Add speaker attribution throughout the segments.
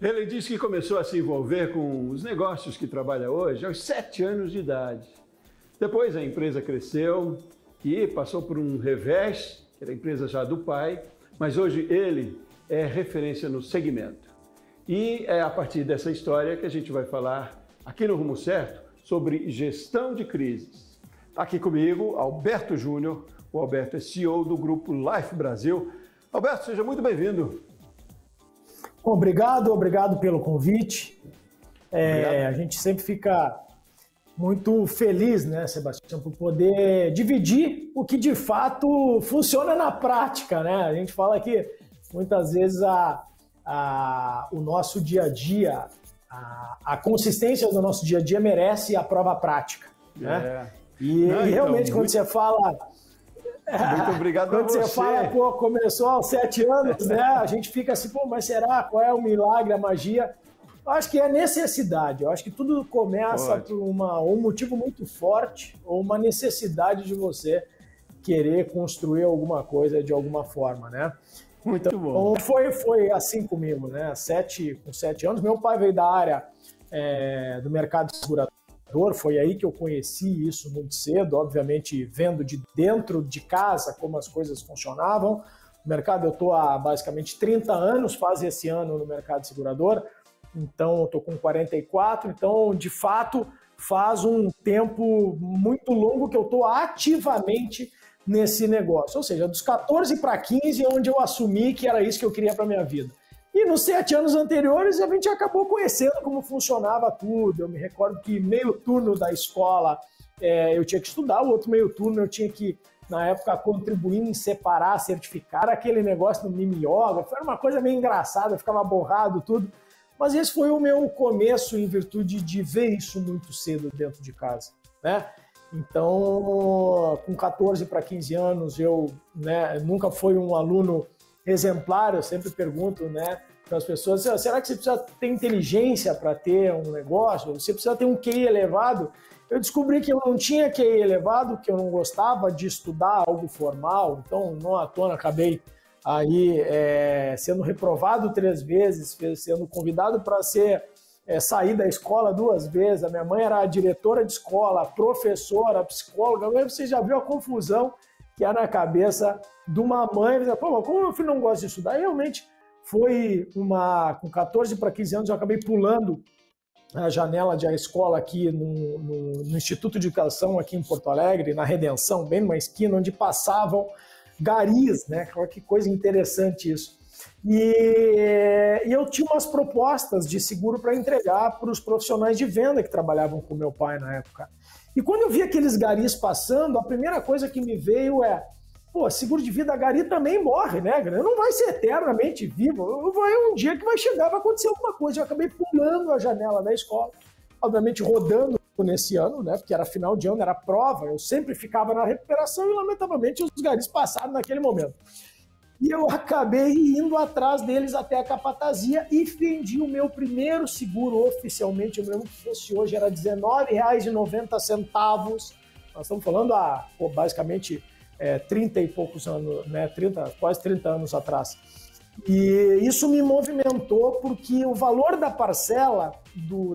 Speaker 1: Ele diz que começou a se envolver com os negócios que trabalha hoje aos 7 anos de idade. Depois a empresa cresceu e passou por um revés, que era a empresa já do pai, mas hoje ele é referência no segmento. E é a partir dessa história que a gente vai falar aqui no Rumo Certo sobre gestão de crises. Está aqui comigo Alberto Júnior. O Alberto é CEO do Grupo Life Brasil. Alberto, seja muito bem-vindo.
Speaker 2: Obrigado pelo convite. A gente sempre fica muito feliz, né, Sebastião, por poder dividir o que de fato funciona na prática, né? A gente fala que muitas vezes o nosso dia a dia, a consistência do nosso dia a dia merece a prova prática, né? E realmente quando você fala...
Speaker 1: Muito obrigado
Speaker 2: quando você fala, pô, começou aos 7 anos, né? A gente fica assim, pô, mas será? Qual é o milagre, a magia? Eu acho que é necessidade. Eu acho que tudo começa por um motivo muito forte ou uma necessidade de você querer construir alguma coisa de alguma forma, né?
Speaker 1: Muito bom.
Speaker 2: Então, foi assim comigo, né? Com 7 anos. Meu pai veio da área do mercado segurador. Foi aí que eu conheci isso muito cedo, obviamente vendo de dentro de casa como as coisas funcionavam. No mercado eu estou há basicamente 30 anos, faz esse ano no mercado segurador, então eu estou com 44, então de fato faz um tempo muito longo que eu estou ativamente nesse negócio, ou seja, dos 14 para 15 é onde eu assumi que era isso que eu queria para minha vida. E nos 7 anos anteriores, a gente acabou conhecendo como funcionava tudo. Eu me recordo que meio turno da escola eu tinha que estudar, o outro meio turno eu tinha que, na época, contribuir em separar, certificar aquele negócio no mimeógrafo. Era uma coisa meio engraçada, ficava borrado tudo. Mas esse foi o meu começo em virtude de ver isso muito cedo dentro de casa, né? Então, com 14 para 15 anos, eu nunca fui um aluno exemplar. Eu sempre pergunto, né, para as pessoas, será que você precisa ter inteligência para ter um negócio? Você precisa ter um QI elevado? Eu descobri que eu não tinha QI elevado, que eu não gostava de estudar algo formal, então não à toa acabei aí sendo reprovado 3 vezes, sendo convidado para sair da escola 2 vezes. A minha mãe era diretora de escola, professora, psicóloga. Você já viu a confusão que é na cabeça de uma mãe? Pô, como meu filho não gosta de estudar? E realmente com 14 para 15 anos, eu acabei pulando a janela da escola aqui no Instituto de Educação aqui em Porto Alegre, na Redenção, bem numa esquina onde passavam garis, né? Que coisa interessante isso. E eu tinha umas propostas de seguro para entregar para os profissionais de venda que trabalhavam com meu pai na época. E quando eu vi aqueles garis passando, a primeira coisa que me veio pô, seguro de vida, gari também morre, né? Não vai ser eternamente vivo. Vai um dia que vai chegar, vai acontecer alguma coisa. Eu acabei pulando a janela da escola, obviamente rodando nesse ano, né? Porque era final de ano, era prova. Eu sempre ficava na recuperação e, lamentavelmente, os garis passaram naquele momento. E eu acabei indo atrás deles até a capatazia e vendi o meu primeiro seguro oficialmente. Eu me lembro que fosse hoje, era R$19,90. Nós estamos falando basicamente 30 e poucos anos, né? Quase 30 anos atrás. E isso me movimentou porque o valor da parcela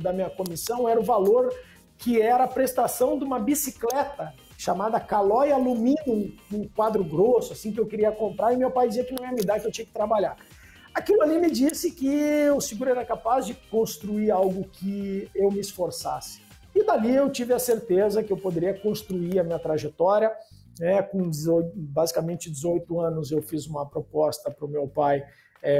Speaker 2: da minha comissão era o valor que era a prestação de uma bicicleta chamada Caloi Alumínio, um quadro grosso, assim, que eu queria comprar, e meu pai dizia que não ia me dar, que eu tinha que trabalhar. Aquilo ali me disse que o seguro era capaz de construir algo que eu me esforçasse. E dali eu tive a certeza que eu poderia construir a minha trajetória. Com basicamente 18 anos eu fiz uma proposta para o meu pai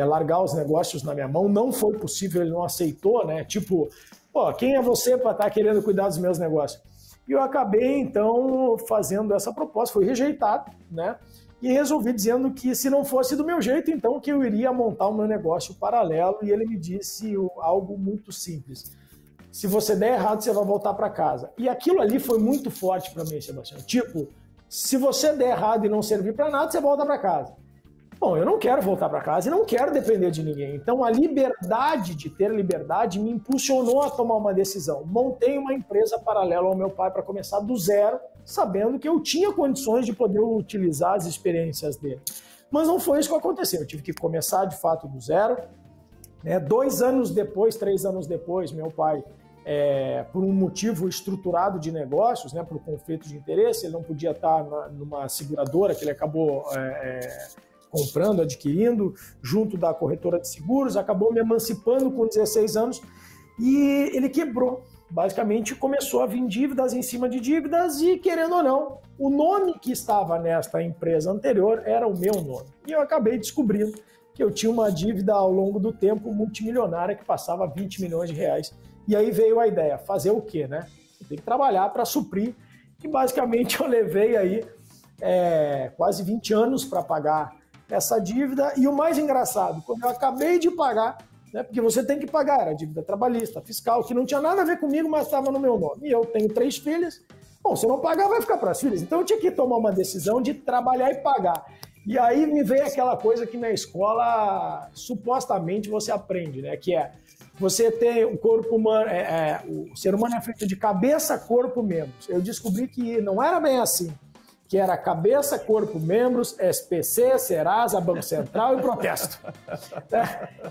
Speaker 2: largar os negócios na minha mão. Não foi possível, ele não aceitou, né? Tipo, pô, quem é você para estar querendo cuidar dos meus negócios? E eu acabei, então, fazendo essa proposta, foi rejeitado, né? E resolvi dizendo que se não fosse do meu jeito, então que eu iria montar o meu negócio paralelo. E ele me disse algo muito simples: se você der errado, você vai voltar para casa. E aquilo ali foi muito forte para mim, Sebastião. Tipo, se você der errado e não servir para nada, você volta para casa. Bom, eu não quero voltar para casa e não quero depender de ninguém. Então, a liberdade de ter liberdade me impulsionou a tomar uma decisão. Montei uma empresa paralela ao meu pai para começar do zero, sabendo que eu tinha condições de poder utilizar as experiências dele. Mas não foi isso que aconteceu. Eu tive que começar, de fato, do zero. né? 2 anos depois, 3 anos depois, meu pai, por um motivo estruturado de negócios, né, por conflito de interesse, ele não podia estar numa seguradora que ele acabou comprando, adquirindo, junto da corretora de seguros, acabou me emancipando com 16 anos e ele quebrou. Basicamente, começou a vir dívidas em cima de dívidas e, querendo ou não, o nome que estava nesta empresa anterior era o meu nome. E eu acabei descobrindo que eu tinha uma dívida ao longo do tempo multimilionária que passava 20 milhões de reais. E aí veio a ideia, fazer o quê, né? Você tem que trabalhar para suprir. E basicamente eu levei aí quase 20 anos para pagar essa dívida. E o mais engraçado, quando eu acabei de pagar, né, porque você tem que pagar, era dívida trabalhista, fiscal, que não tinha nada a ver comigo, mas estava no meu nome. E eu tenho 3 filhas. Bom, se eu não pagar, vai ficar para as filhas. Então eu tinha que tomar uma decisão de trabalhar e pagar. E aí me veio aquela coisa que na escola supostamente você aprende, né? Que você tem o corpo humano, o ser humano é feito de cabeça, corpo, membros. Eu descobri que não era bem assim, que era cabeça, corpo, membros, SPC, Serasa, Banco Central e protesto.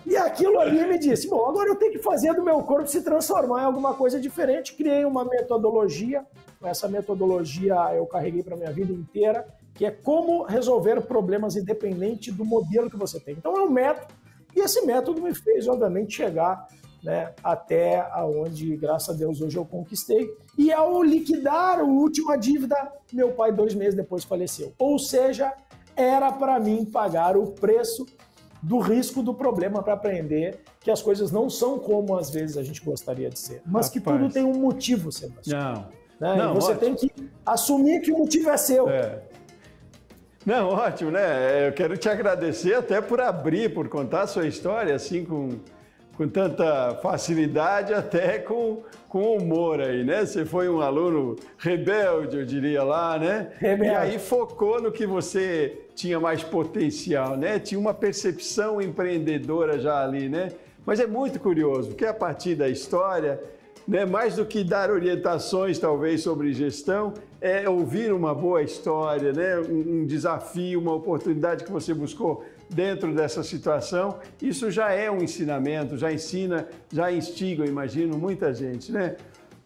Speaker 2: E aquilo ali me disse, bom, agora eu tenho que fazer do meu corpo se transformar em alguma coisa diferente. Criei uma metodologia, essa metodologia eu carreguei para a minha vida inteira, que é como resolver problemas independente do modelo que você tem. Então é um método, e esse método me fez, obviamente, chegar, né, até onde, graças a Deus, hoje eu conquistei. E ao liquidar a última dívida, meu pai 2 meses depois faleceu. Ou seja, era para mim pagar o preço do risco do problema para aprender que as coisas não são como às vezes a gente gostaria de ser, mas que tudo tem um motivo, Sebastião. Não, e você tem que assumir que o motivo é seu.
Speaker 1: Não, ótimo, né? Eu quero te agradecer até por abrir, por contar a sua história assim com tanta facilidade, até com humor aí, né? Você foi um aluno rebelde, eu diria lá, né? Rebelde. E aí focou no que você tinha mais potencial, né? Tinha uma percepção empreendedora já ali, né? Mas é muito curioso, porque a partir da história, né, mais do que dar orientações, talvez, sobre gestão, é ouvir uma boa história, né, um desafio, uma oportunidade que você buscou dentro dessa situação. Isso já é um ensinamento, já ensina, já instiga, eu imagino, muita gente, né?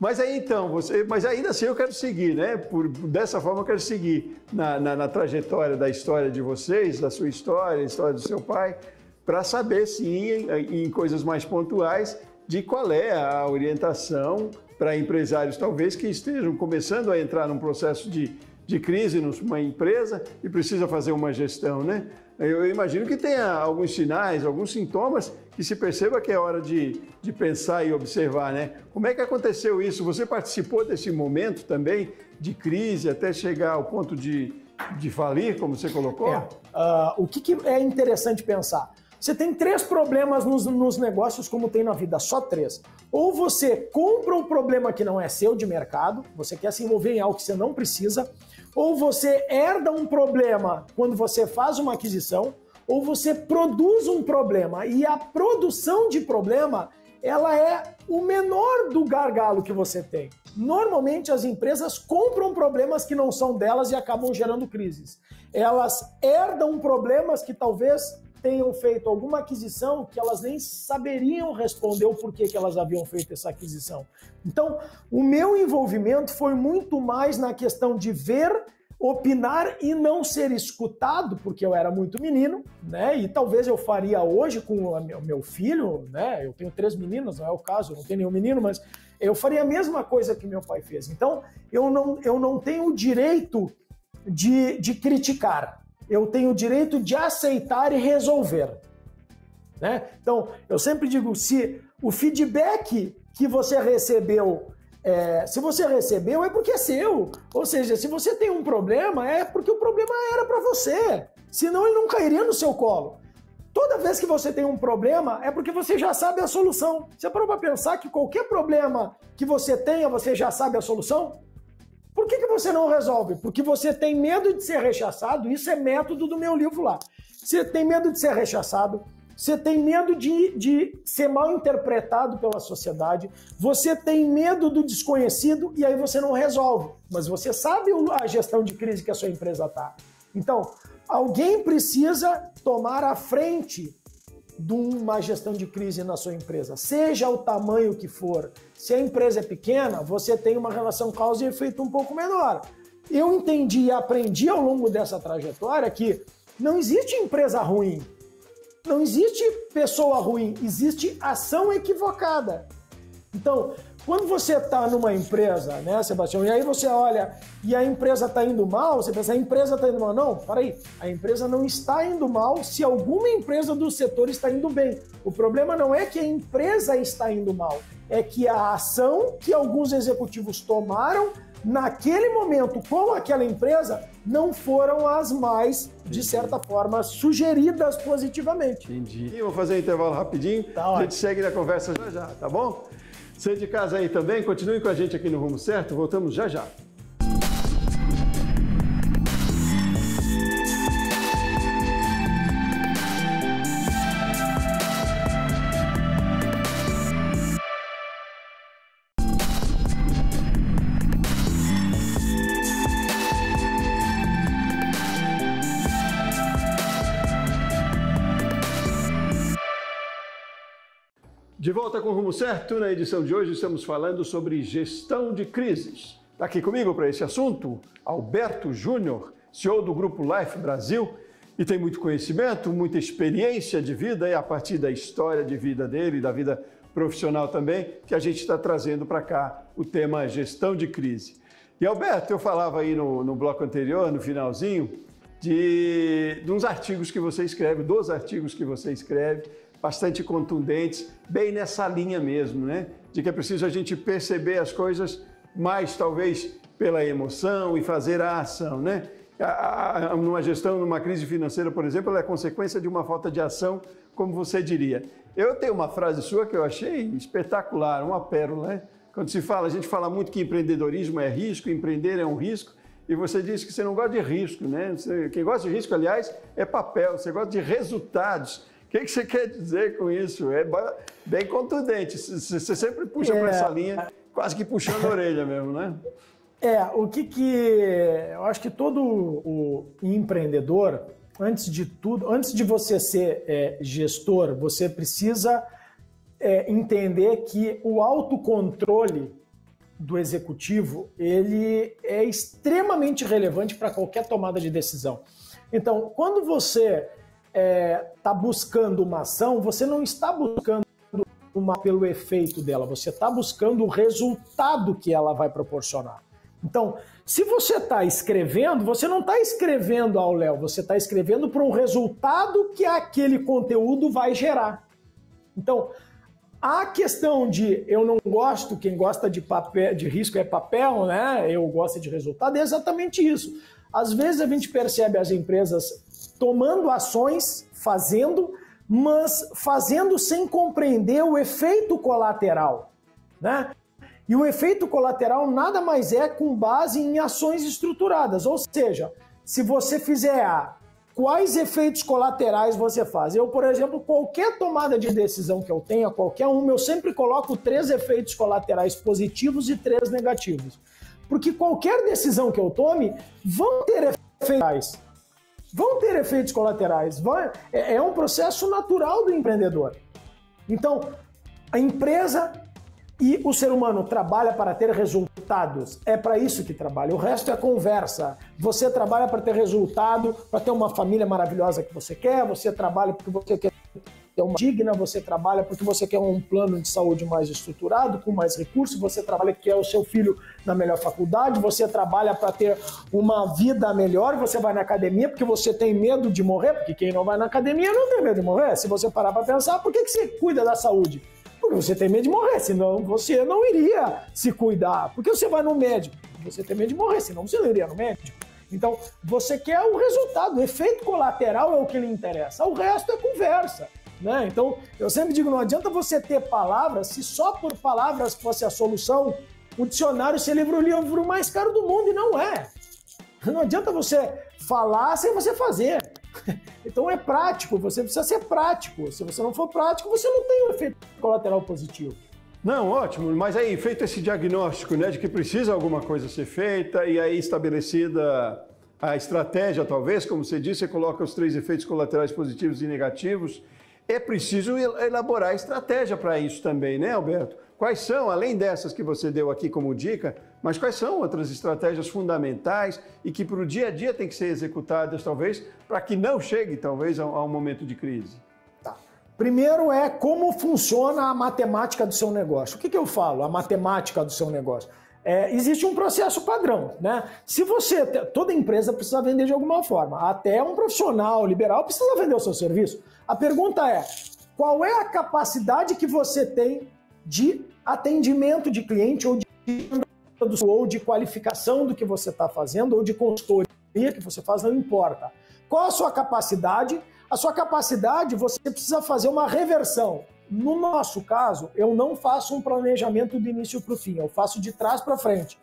Speaker 1: Mas aí então, mas ainda assim eu quero seguir, né? Dessa forma eu quero seguir na trajetória da história de vocês, da sua história, a história do seu pai, para saber, sim, em coisas mais pontuais, de qual é a orientação para empresários, talvez, que estejam começando a entrar num processo de crise numa empresa e precisa fazer uma gestão, né? Eu imagino que tenha alguns sinais, alguns sintomas que se perceba que é hora de pensar e observar, né? Como é que aconteceu isso? Você participou desse momento também de crise até chegar ao ponto de falir, como você colocou?
Speaker 2: O que é interessante pensar? Você tem 3 problemas nos negócios, como tem na vida, só 3. Ou você compra um problema que não é seu de mercado, você quer se envolver em algo que você não precisa, ou você herda um problema quando você faz uma aquisição, ou você produz um problema. E a produção de problema, ela é o menor do gargalo que você tem. Normalmente as empresas compram problemas que não são delas e acabam gerando crises. Elas herdam problemas que talvez tenham feito alguma aquisição que elas nem saberiam responder o porquê que elas haviam feito essa aquisição. Então, o meu envolvimento foi muito mais na questão de ver, opinar e não ser escutado, porque eu era muito menino, né? E talvez eu faria hoje com o meu filho, né? Eu tenho 3 meninos, não é o caso, eu não tenho nenhum menino, mas eu faria a mesma coisa que meu pai fez. Então, eu não tenho o direito de criticar. Eu tenho o direito de aceitar e resolver, né? Então, eu sempre digo, se o feedback que você recebeu, se você recebeu, é porque é seu. Ou seja, se você tem um problema, é porque o problema era para você. Senão ele não cairia no seu colo. Toda vez que você tem um problema, é porque você já sabe a solução. Você parou para pensar que qualquer problema que você tenha, você já sabe a solução? Por que você não resolve? Porque você tem medo de ser rechaçado. Isso é método do meu livro lá. Você tem medo de ser rechaçado, você tem medo de ser mal interpretado pela sociedade, você tem medo do desconhecido e aí você não resolve. Mas você sabe a gestão de crise que a sua empresa está. Então, alguém precisa tomar a frente de uma gestão de crise na sua empresa, seja o tamanho que for. Se a empresa é pequena, você tem uma relação causa e efeito um pouco menor. Eu entendi e aprendi ao longo dessa trajetória que não existe empresa ruim, não existe pessoa ruim, existe ação equivocada. Então, quando você está numa empresa, né, Sebastião, e aí você olha e a empresa está indo mal, você pensa, a empresa está indo mal. Não, peraí, a empresa não está indo mal se alguma empresa do setor está indo bem. O problema não é que a empresa está indo mal, é que a ação que alguns executivos tomaram naquele momento com aquela empresa não foram as mais, de certa forma, sugeridas positivamente.
Speaker 1: Entendi. Vou fazer um intervalo rapidinho, a gente segue na conversa já, tá bom? Você de casa aí também, continue com a gente aqui no Rumo Certo, voltamos já. De volta com o Rumo Certo, na edição de hoje estamos falando sobre gestão de crises. Está aqui comigo para esse assunto, Alberto Júnior, CEO do Grupo Life Brasil, e tem muito conhecimento, muita experiência de vida, e a partir da história de vida dele, da vida profissional também, que a gente está trazendo para cá o tema gestão de crise. E Alberto, eu falava aí no bloco anterior, no finalzinho, de uns artigos que você escreve, 2 artigos que você escreve, bastante contundentes, bem nessa linha mesmo, né? De que é preciso a gente perceber as coisas mais, talvez, pela emoção e fazer a ação, né? Numa gestão, numa crise financeira, por exemplo, ela é consequência de uma falta de ação, como você diria. Eu tenho uma frase sua que eu achei espetacular, uma pérola, né? Quando a gente fala muito que empreendedorismo é risco, empreender é um risco, e você disse que você não gosta de risco, né? Quem gosta de risco, aliás, é papel, você gosta de resultados. O que você quer dizer com isso? É bem contundente. Você sempre puxa para essa linha, quase que puxando a orelha mesmo, né?
Speaker 2: Eu acho que todo o empreendedor, antes de tudo, antes de você ser gestor, você precisa entender que o autocontrole do executivo, ele é extremamente relevante para qualquer tomada de decisão. Então, quando você está buscando uma ação, você não está buscando pelo efeito dela, você está buscando o resultado que ela vai proporcionar. Então, se você está escrevendo, você não está escrevendo ao léu, você está escrevendo para um resultado que aquele conteúdo vai gerar. Então, a questão de eu não gosto, quem gosta de papel, de risco é papel, né? Eu gosto de resultado, é exatamente isso. Às vezes a gente percebe as empresas tomando ações, mas fazendo sem compreender o efeito colateral, né? E o efeito colateral nada mais é com base em ações estruturadas, ou seja, se você fizer A, quais efeitos colaterais você faz? Eu, por exemplo, qualquer tomada de decisão que eu tenha, qualquer uma, eu sempre coloco 3 efeitos colaterais positivos e 3 negativos. Porque qualquer decisão que eu tome vão ter efeitos. Vão ter efeitos colaterais. É um processo natural do empreendedor. Então, a empresa e o ser humano trabalha para ter resultados. É para isso que trabalha. O resto é conversa. Você trabalha para ter resultado, para ter uma família maravilhosa que você quer, você trabalha porque você quer ter uma digna, você trabalha porque você quer um plano de saúde mais estruturado, com mais recursos, você trabalha porque quer o seu filho na melhor faculdade, você trabalha para ter uma vida melhor, você vai na academia porque você tem medo de morrer, porque quem não vai na academia não tem medo de morrer. Se você parar para pensar, por que você cuida da saúde? Porque você tem medo de morrer, senão você não iria se cuidar. Porque você vai no médico, você tem medo de morrer, senão você não iria no médico. Então, você quer o resultado, o efeito colateral é o que lhe interessa, o resto é conversa. Né? Então, eu sempre digo, não adianta você ter palavras, se só por palavras fosse a solução, o dicionário seria o livro mais caro do mundo, e não é. Não adianta você falar sem você fazer. Então é prático, você precisa ser prático. Se você não for prático, você não tem um efeito colateral positivo.
Speaker 1: Não, ótimo, mas aí, feito esse diagnóstico, né, de que precisa alguma coisa ser feita, e aí estabelecida a estratégia, talvez, como você disse, você coloca os 3 efeitos colaterais positivos e negativos. é preciso elaborar estratégia para isso também, né, Alberto? Quais são, além dessas que você deu aqui como dica, mas quais são outras estratégias fundamentais e que para o dia a dia tem que ser executadas, talvez, para que não chegue, talvez, a um momento de crise?
Speaker 2: Tá. Primeiro é como funciona a matemática do seu negócio. O que eu falo, a matemática do seu negócio? Existe um processo padrão, né? Se você... Toda empresa precisa vender de alguma forma. Até um profissional liberal precisa vender o seu serviço. A pergunta é, qual é a capacidade que você tem de atendimento de cliente ou de qualificação do que você está fazendo ou de consultoria que você faz, não importa. Qual a sua capacidade? A sua capacidade, você precisa fazer uma reversão. No nosso caso, eu não faço um planejamento do início para o fim, eu faço de trás para frente.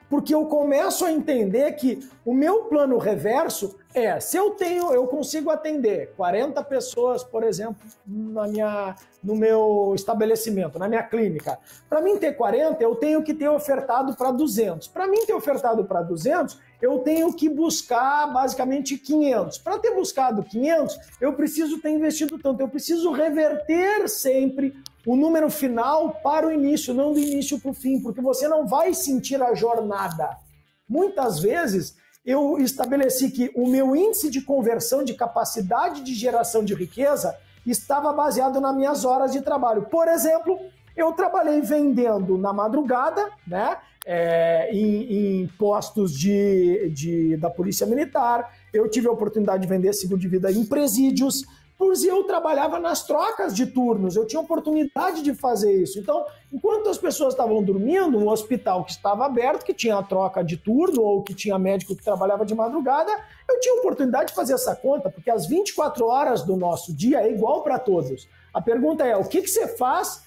Speaker 2: Porque eu começo a entender que o meu plano reverso se eu consigo atender 40 pessoas, por exemplo, no meu estabelecimento, na minha clínica. Para mim ter 40, eu tenho que ter ofertado para 200. Para mim ter ofertado para 200, eu tenho que buscar basicamente 500. Para ter buscado 500, eu preciso ter investido tanto. Eu preciso reverter sempre o número final para o início, não do início para o fim, porque você não vai sentir a jornada. Muitas vezes eu estabeleci que o meu índice de conversão de capacidade de geração de riqueza estava baseado nas minhas horas de trabalho. Por exemplo, eu trabalhei vendendo na madrugada, né, em postos da Polícia Militar, eu tive a oportunidade de vender seguro de vida em presídios, pois eu trabalhava nas trocas de turnos, eu tinha oportunidade de fazer isso. Então, enquanto as pessoas estavam dormindo, um hospital que estava aberto, que tinha a troca de turno, ou que tinha médico que trabalhava de madrugada, eu tinha oportunidade de fazer essa conta, porque as 24 horas do nosso dia é igual para todos. A pergunta é, o que você faz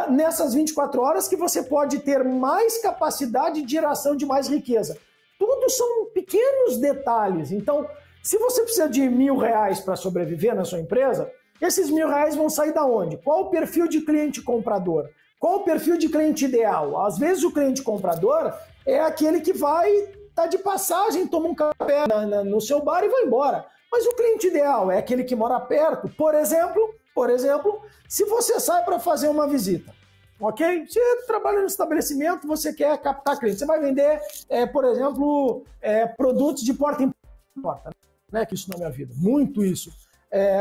Speaker 2: nessas 24 horas que você pode ter mais capacidade de geração de mais riqueza? Tudo são pequenos detalhes. Então, se você precisa de R$1.000 para sobreviver na sua empresa, esses R$1.000 vão sair da onde? Qual o perfil de cliente comprador? Qual o perfil de cliente ideal? Às vezes o cliente comprador é aquele que vai estar de passagem, toma um café no seu bar e vai embora. Mas o cliente ideal é aquele que mora perto. Por exemplo, se você sai para fazer uma visita, ok? Você trabalha no estabelecimento, você quer captar cliente. Você vai vender, por exemplo, produtos de porta em porta, né? Que isso na minha vida, muito isso.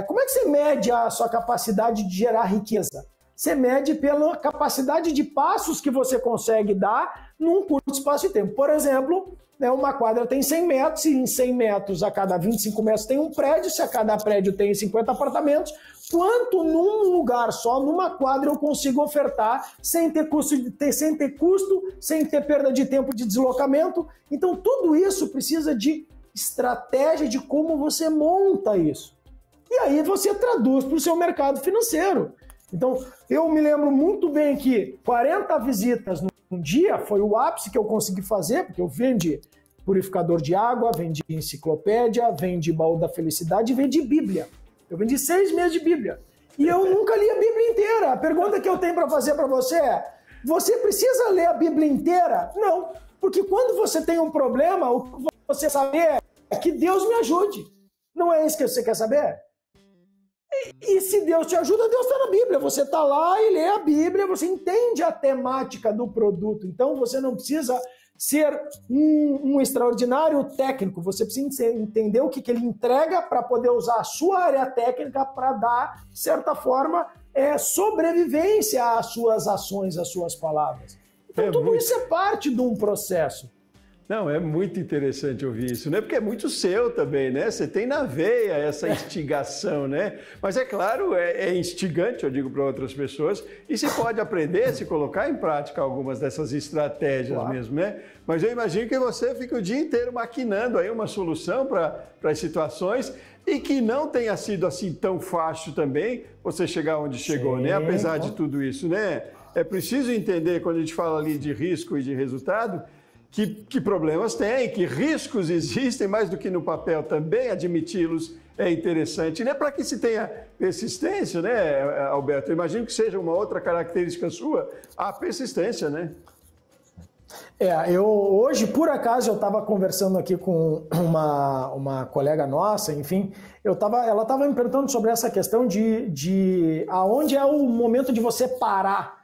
Speaker 2: Como é que você mede a sua capacidade de gerar riqueza? Você mede pela capacidade de passos que você consegue dar num curto espaço de tempo. Por exemplo, uma quadra tem 100 metros, e em 100 metros a cada 25 metros tem um prédio, se a cada prédio tem 50 apartamentos, quanto num lugar só, numa quadra, eu consigo ofertar sem ter custo, sem ter perda de tempo de deslocamento. Então, tudo isso precisa de estratégia de como você monta isso. E aí você traduz para o seu mercado financeiro. Então, eu me lembro muito bem que 40 visitas num dia foi o ápice que eu consegui fazer, porque eu vendi purificador de água, vendi enciclopédia, vendi baú da felicidade e vendi Bíblia. Eu vendi 6 meses de Bíblia. E eu nunca li a Bíblia inteira. A pergunta que eu tenho para fazer para você é, você precisa ler a Bíblia inteira? Não, porque quando você tem um problema, o que você saber é que Deus me ajude. Não é isso que você quer saber? E se Deus te ajuda, Deus está na Bíblia. Você está lá e lê a Bíblia, você entende a temática do produto. Então você não precisa ser um extraordinário técnico, você precisa entender o que ele entrega para poder usar a sua área técnica para dar, de certa forma, sobrevivência às suas ações, às suas palavras. Então tudo isso é parte de um processo.
Speaker 1: Não, é muito interessante ouvir isso, né? Porque é muito seu também, né? Você tem na veia essa instigação, né? Mas é claro, é instigante, eu digo para outras pessoas, e se pode aprender, se colocar em prática algumas dessas estratégias, claro, mesmo, né? Mas eu imagino que você fica o dia inteiro maquinando aí uma solução para as situações e que não tenha sido assim tão fácil também você chegar onde chegou, né? Apesar de tudo isso, né? É preciso entender, quando a gente fala ali de risco e de resultado, que problemas tem, que riscos existem, mais do que no papel também, admiti-los é interessante, né? Para que se tenha persistência, né, Alberto? Eu imagino que seja uma outra característica sua, a persistência, né?
Speaker 2: Hoje, por acaso, eu estava conversando aqui com uma colega nossa, enfim, ela estava me perguntando sobre essa questão de aonde é o momento de você parar.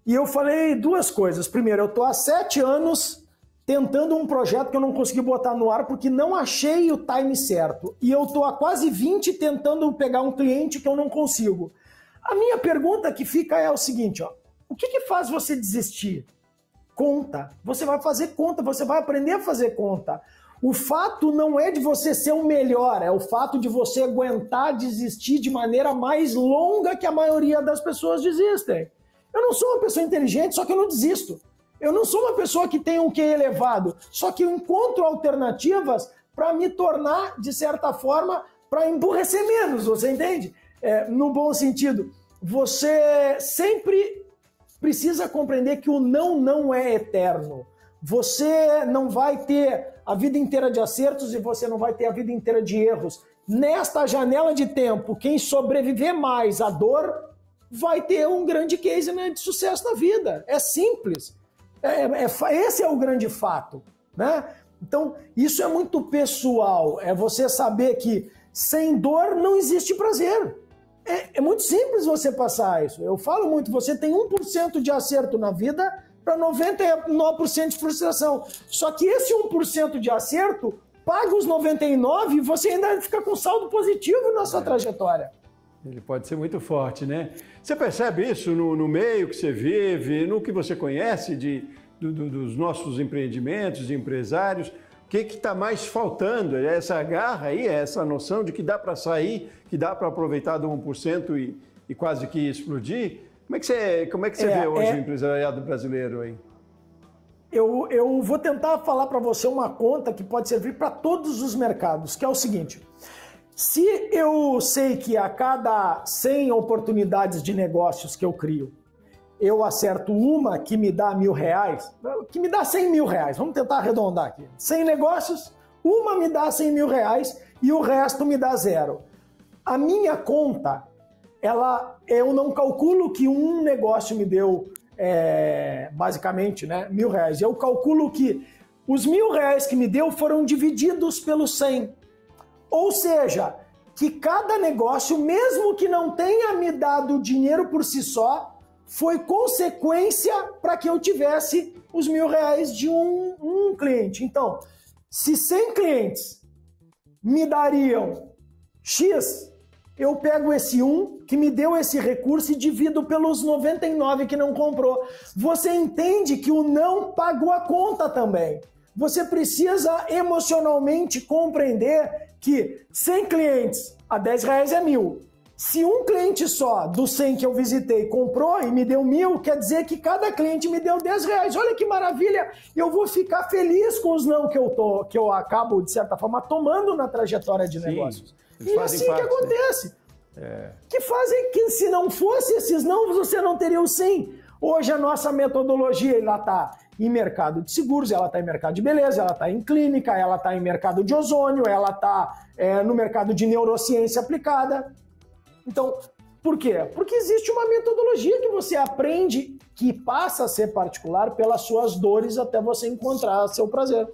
Speaker 2: E eu falei duas coisas. Primeiro, eu estou há 7 anos tentando um projeto que eu não consegui botar no ar porque não achei o time certo. E eu estou há quase 20 tentando pegar um cliente que eu não consigo. A minha pergunta que fica é o seguinte, ó, o que faz você desistir? Conta. Você vai fazer conta, você vai aprender a fazer conta. O fato não é de você ser o melhor, é o fato de você aguentar desistir de maneira mais longa que a maioria das pessoas desistem. Eu não sou uma pessoa inteligente, só que eu não desisto. Eu não sou uma pessoa que tem um QI elevado, só que eu encontro alternativas para me tornar, de certa forma, para emburrecer menos, você entende? No bom sentido. Você sempre precisa compreender que o não é eterno. Você não vai ter a vida inteira de acertos e você não vai ter a vida inteira de erros. Nesta janela de tempo, quem sobreviver mais à dor vai ter um grande case, né, de sucesso na vida. É simples. Esse é o grande fato, né? Então, isso é muito pessoal. É você saber que sem dor não existe prazer. É muito simples você passar isso. Eu falo muito, você tem 1% de acerto na vida para 99% de frustração. Só que esse 1% de acerto paga os 99% e você ainda fica com saldo positivo na sua trajetória.
Speaker 1: Ele pode ser muito forte, né? Você percebe isso no meio que você vive, no que você conhece dos nossos empreendimentos, de empresários? O que está mais faltando? É essa garra aí, é essa noção de que dá para sair, que dá para aproveitar do 1% e quase que explodir? Como é que você vê hoje o empresariado brasileiro aí?
Speaker 2: Eu vou tentar falar para você uma conta que pode servir para todos os mercados, que é o seguinte. Se eu sei que a cada 100 oportunidades de negócios que eu crio, eu acerto uma que me dá R$1.000, que me dá R$100.000, vamos tentar arredondar aqui. 100 negócios, uma me dá R$100.000 e o resto me dá 0. A minha conta, eu não calculo que um negócio me deu, basicamente, né, R$1.000. Eu calculo que os R$1.000 que me deu foram divididos pelos 100. Ou seja, que cada negócio, mesmo que não tenha me dado dinheiro por si só, foi consequência para que eu tivesse os R$1.000 de um cliente. Então, se 100 clientes me dariam X, eu pego esse 1 que me deu esse recurso e divido pelos 99 que não comprou. Você entende que o não pagou a conta também. Você precisa emocionalmente compreender que 100 clientes a R$10 é 1.000. Se um cliente só dos 100 que eu visitei comprou e me deu 1.000, quer dizer que cada cliente me deu R$10. Olha que maravilha! Eu vou ficar feliz com os não que eu acabo, de certa forma, tomando na trajetória de negócios. E assim que acontece. Que se não fosse esses não, você não teria o sim. Hoje a nossa metodologia está em mercado de seguros, ela está em mercado de beleza, ela está em clínica, ela está em mercado de ozônio, ela está no mercado de neurociência aplicada. Então, por quê? Porque existe uma metodologia que você aprende que passa a ser particular pelas suas dores até você encontrar seu prazer.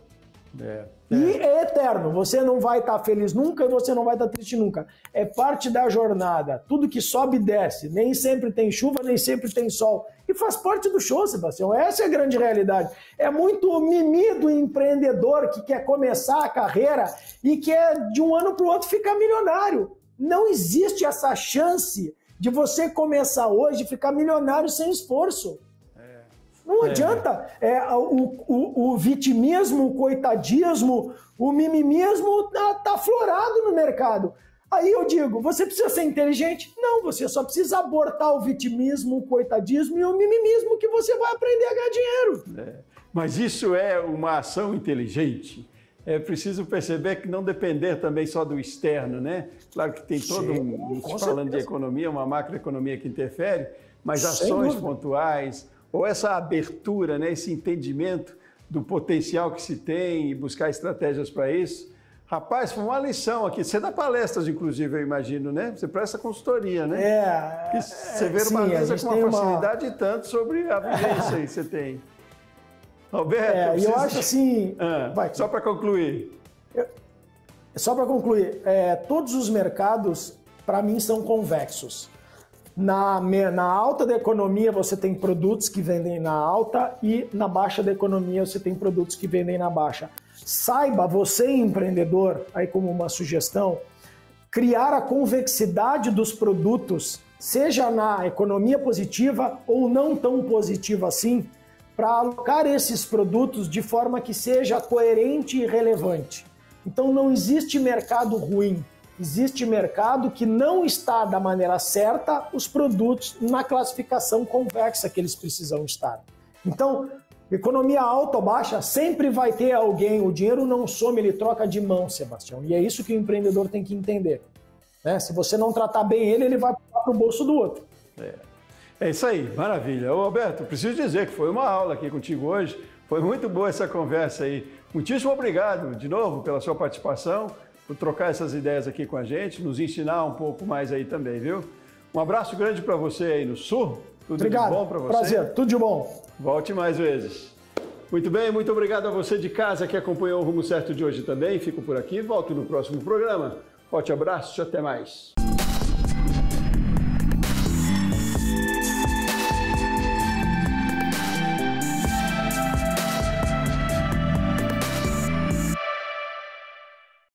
Speaker 2: E é eterno, você não vai estar feliz nunca e você não vai estar triste nunca. É parte da jornada, tudo que sobe e desce, nem sempre tem chuva, nem sempre tem sol. E faz parte do show, Sebastião, essa é a grande realidade. É muito mimimi do empreendedor que quer começar a carreira e quer de um ano para o outro ficar milionário. Não existe essa chance de você começar hoje e ficar milionário sem esforço. Não adianta. O vitimismo, o coitadismo, o mimimismo tá aflorado no mercado. Aí eu digo, você precisa ser inteligente? Não, você só precisa abortar o vitimismo, o coitadismo e o mimimismo que você vai aprender a ganhar dinheiro.
Speaker 1: Mas isso é uma ação inteligente. É preciso perceber que não depender também só do externo, né? Claro que tem todo falando de economia, uma macroeconomia que interfere, mas ações pontuais, ou essa abertura, né? Esse entendimento do potencial que se tem e buscar estratégias para isso. Rapaz, foi uma lição aqui. Você dá palestras, inclusive, eu imagino, né? Você presta consultoria, né? Você verbaliza com uma facilidade e tanto sobre a vivência que você tem. Alberto,
Speaker 2: e eu acho assim...
Speaker 1: Só para concluir.
Speaker 2: Só para concluir, todos os mercados, para mim, são convexos. Na alta da economia, você tem produtos que vendem na alta e na baixa da economia, você tem produtos que vendem na baixa. Saiba, você empreendedor, aí como uma sugestão, criar a convexidade dos produtos, seja na economia positiva ou não tão positiva assim, para alocar esses produtos de forma que seja coerente e relevante. Então não existe mercado ruim, existe mercado que não está da maneira certa os produtos na classificação convexa que eles precisam estar. Então, economia alta ou baixa, sempre vai ter alguém, o dinheiro não some, ele troca de mão, Sebastião. E é isso que o empreendedor tem que entender. Né? Se você não tratar bem ele vai para o bolso do outro.
Speaker 1: É isso aí, maravilha. Ô Alberto, preciso dizer que foi uma aula aqui contigo hoje, foi muito boa essa conversa aí. Muitíssimo obrigado de novo pela sua participação, por trocar essas ideias aqui com a gente, nos ensinar um pouco mais aí também, viu? Um abraço grande para você aí no Sul. Tudo
Speaker 2: obrigado.
Speaker 1: de bom para você.
Speaker 2: Prazer, tudo de bom.
Speaker 1: Volte mais vezes. Muito bem, muito obrigado a você de casa que acompanhou o Rumo Certo de hoje também. Fico por aqui, volto no próximo programa. Forte abraço e até mais.